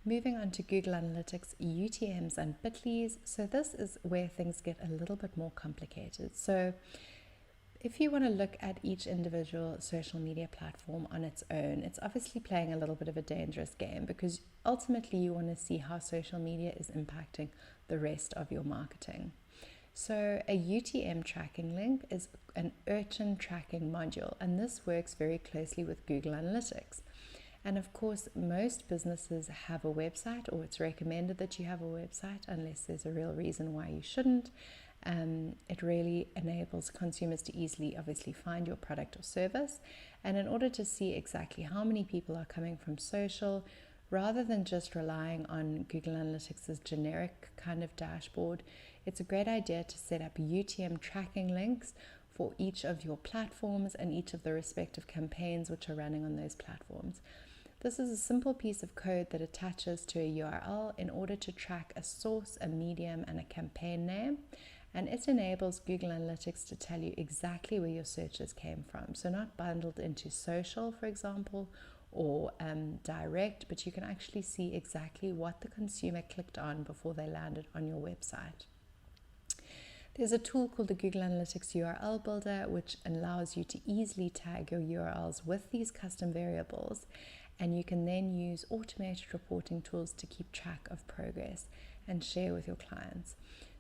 Moving on to Google Analytics, UTMs and Bitleys. So this is where things get a little bit more complicated. So if you want to look at each individual social media platform on its own, it's obviously playing a little bit of a dangerous game, because ultimately you want to see how social media is impacting the rest of your marketing. So a UTM tracking link is an urchin tracking module, and this works very closely with Google Analytics. And of course, most businesses have a website, or it's recommended that you have a website unless there's a real reason why you shouldn't. It really enables consumers to easily, obviously, find your product or service. And in order to see exactly how many people are coming from social, rather than just relying on Google Analytics' generic kind of dashboard, it's a great idea to set up UTM tracking links for each of your platforms and each of the respective campaigns which are running on those platforms. This is a simple piece of code that attaches to a URL in order to track a source, a medium, and a campaign name. And it enables Google Analytics to tell you exactly where your searches came from. So not bundled into social, for example, or direct, but you can actually see exactly what the consumer clicked on before they landed on your website. There's a tool called the Google Analytics URL Builder, which allows you to easily tag your URLs with these custom variables, and you can then use automated reporting tools to keep track of progress and share with your clients.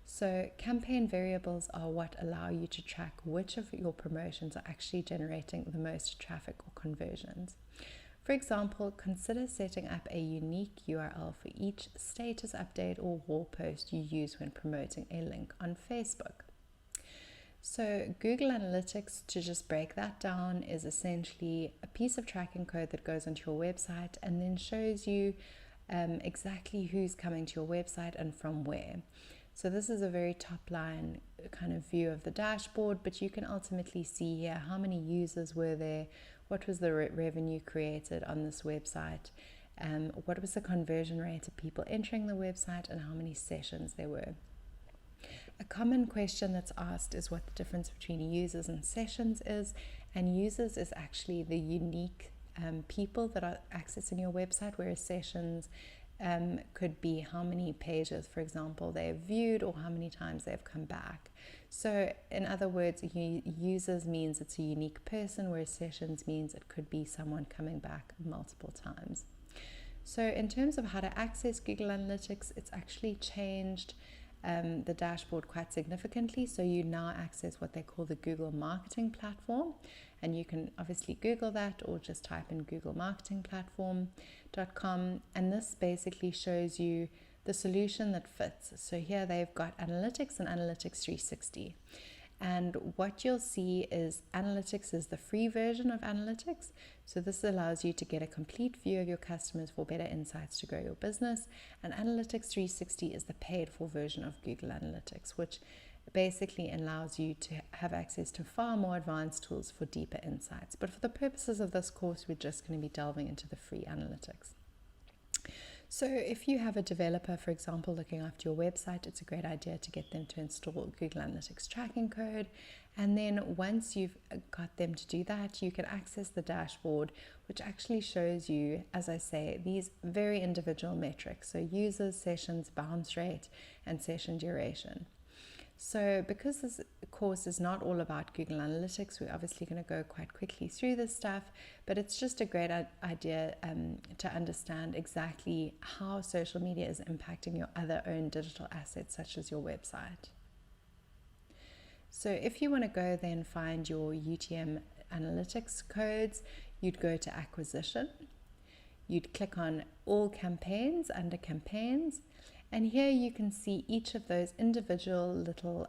So campaign variables are what allow you to track which of your promotions are actually generating the most traffic or conversions. For example, consider setting up a unique URL for each status update or wall post you use when promoting a link on Facebook. So Google Analytics, to just break that down, is essentially a piece of tracking code that goes onto your website and then shows you exactly who's coming to your website and from where. So this is a very top line kind of view of the dashboard, but you can ultimately see here how many users were there, what was the revenue created on this website, what was the conversion rate of people entering the website, and how many sessions there were. A common question that's asked is what the difference between users and sessions is, and users is actually the unique people that are accessing your website, whereas sessions could be how many pages, for example, they've viewed or how many times they've come back. So in other words, users means it's a unique person, whereas sessions means it could be someone coming back multiple times. So in terms of how to access Google Analytics, it's actually changed the dashboard quite significantly. So you now access what they call the Google Marketing Platform, and you can obviously Google that or just type in googlemarketingplatform.com, and this basically shows you the solution that fits. So here they've got Analytics and Analytics 360. And what you'll see is Analytics is the free version of Analytics. So this allows you to get a complete view of your customers for better insights to grow your business. And Analytics 360 is the paid for version of Google Analytics, which basically allows you to have access to far more advanced tools for deeper insights. But for the purposes of this course, we're just going to be delving into the free Analytics. So if you have a developer, for example, looking after your website, it's a great idea to get them to install Google Analytics tracking code. And then once you've got them to do that, you can access the dashboard, which actually shows you, as I say, these very individual metrics. So users, sessions, bounce rate, and session duration. So because this course is not all about Google Analytics, we're obviously going to go quite quickly through this stuff, but it's just a great idea to understand exactly how social media is impacting your other own digital assets, such as your website. So if you want to go then find your UTM analytics codes, you'd go to acquisition, you'd click on all campaigns under campaigns, and here you can see each of those individual little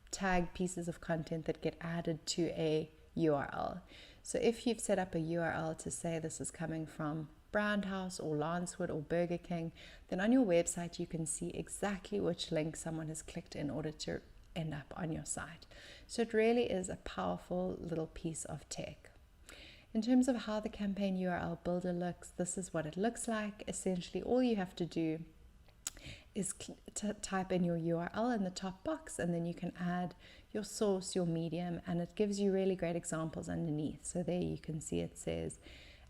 tag pieces of content that get added to a URL. So if you've set up a URL to say this is coming from Brand House or Lancewood or Burger King, then on your website you can see exactly which link someone has clicked in order to end up on your site. So it really is a powerful little piece of tech. In terms of how the campaign URL builder looks, this is what it looks like. Essentially all you have to do is type in your URL in the top box, and then you can add your source, your medium, and it gives you really great examples underneath. So there you can see it says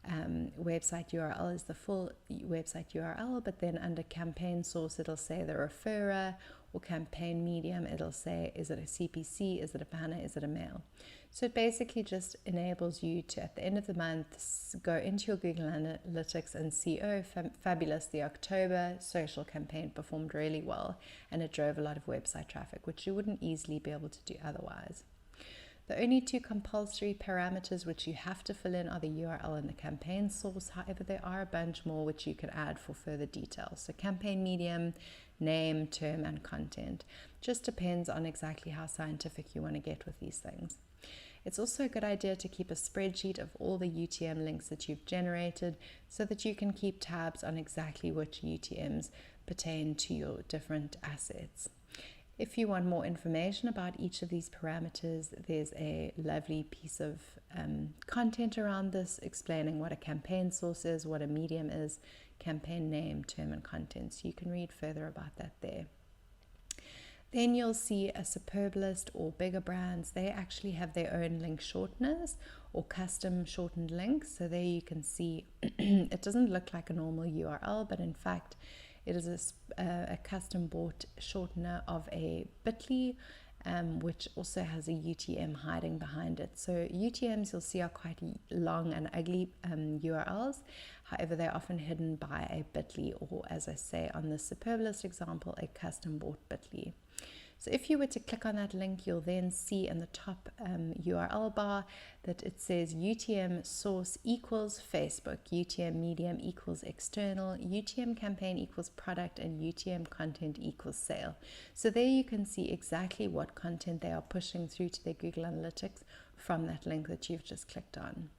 website URL is the full website URL, but then under campaign source it'll say the referrer, or campaign medium it'll say, is it a CPC, is it a banner, is it a mail? So it basically just enables you to, at the end of the month, go into your Google Analytics and see, oh, fabulous, the October social campaign performed really well and it drove a lot of website traffic, which you wouldn't easily be able to do otherwise. The only two compulsory parameters which you have to fill in are the URL and the campaign source. However, there are a bunch more which you can add for further details. So campaign medium, name, term, and content. Just depends on exactly how scientific you want to get with these things. It's also a good idea to keep a spreadsheet of all the UTM links that you've generated so that you can keep tabs on exactly which UTMs pertain to your different assets. If you want more information about each of these parameters, there's a lovely piece of content around this explaining what a campaign source is, what a medium is, campaign name, term, and content. So you can read further about that there. Then you'll see a superb list or bigger brands. They actually have their own link shorteners or custom shortened links. So there you can see it doesn't look like a normal URL, but in fact it is a custom bought shortener of a bit.ly, which also has a UTM hiding behind it. So UTMs you'll see are quite long and ugly URLs. However, they're often hidden by a bit.ly, or as I say on the superb list example, a custom bought bit.ly. So if you were to click on that link, you'll then see in the top URL bar that it says UTM source equals Facebook, UTM medium equals external, UTM campaign equals product, and UTM content equals sale. So there you can see exactly what content they are pushing through to their Google Analytics from that link that you've just clicked on.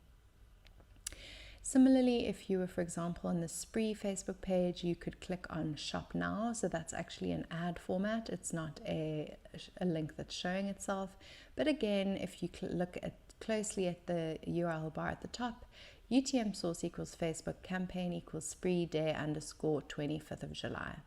Similarly, if you were, for example, on the Spree Facebook page, you could click on Shop Now. So that's actually an ad format. It's not a link that's showing itself. But again, if you look closely at the URL bar at the top, UTM source equals Facebook, campaign equals Spree day _ 25th of July.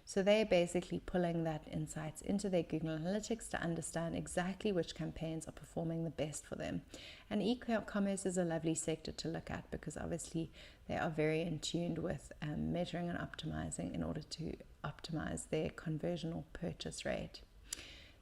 So they're basically pulling that insights into their Google Analytics to understand exactly which campaigns are performing the best for them. And e-commerce is a lovely sector to look at because obviously they are very in tune with measuring and optimizing in order to optimize their conversion or purchase rate.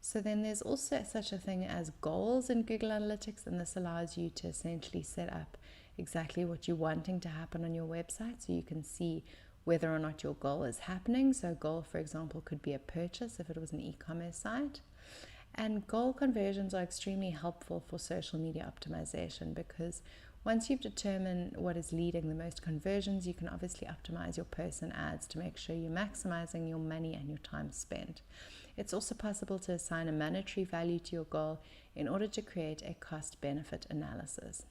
So then there's also such a thing as goals in Google Analytics, and this allows you to essentially set up exactly what you're wanting to happen on your website, so you can see whether or not your goal is happening. So a goal, for example, could be a purchase if it was an e-commerce site. And goal conversions are extremely helpful for social media optimization because once you've determined what is leading the most conversions, you can obviously optimize your posts and ads to make sure you're maximizing your money and your time spent. It's also possible to assign a monetary value to your goal in order to create a cost-benefit analysis.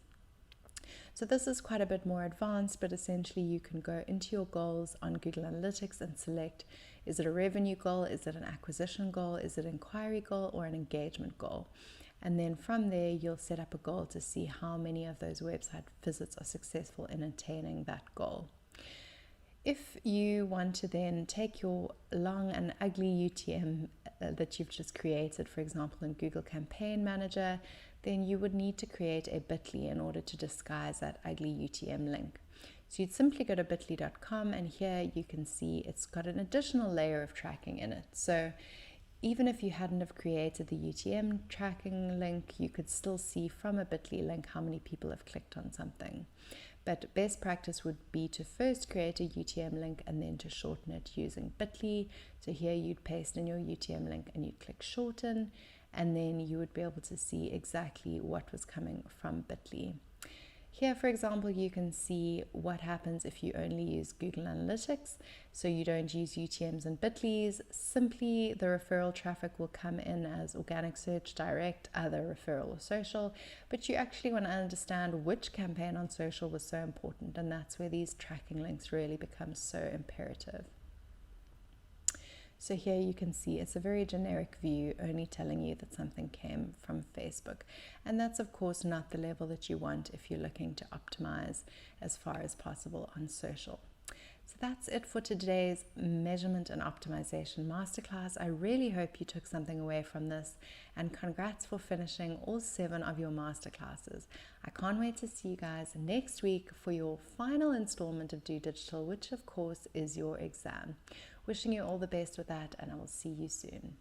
So this is quite a bit more advanced, but essentially you can go into your goals on Google Analytics and select, is it a revenue goal, is it an acquisition goal, is it an inquiry goal, or an engagement goal? And then from there, you'll set up a goal to see how many of those website visits are successful in attaining that goal. If you want to then take your long and ugly UTM that you've just created, for example, in Google Campaign Manager, then you would need to create a bit.ly in order to disguise that ugly UTM link. So you'd simply go to bit.ly.com, and here you can see it's got an additional layer of tracking in it. So even if you hadn't have created the UTM tracking link, you could still see from a bit.ly link how many people have clicked on something. But best practice would be to first create a UTM link and then to shorten it using bit.ly. So here you'd paste in your UTM link and you'd click shorten, and then you would be able to see exactly what was coming from bit.ly. Here, for example, you can see what happens if you only use Google Analytics. So you don't use UTMs and bit.lys. Simply the referral traffic will come in as organic search, direct, other, referral, or social. But you actually want to understand which campaign on social was so important. And that's where these tracking links really become so imperative. So here you can see it's a very generic view, only telling you that something came from Facebook. And that's of course not the level that you want if you're looking to optimize as far as possible on social. So that's it for today's measurement and optimization masterclass. I really hope you took something away from this, and congrats for finishing all 7 of your masterclasses. I can't wait to see you guys next week for your final installment of Do Digital, which of course is your exam. Wishing you all the best with that, and I will see you soon.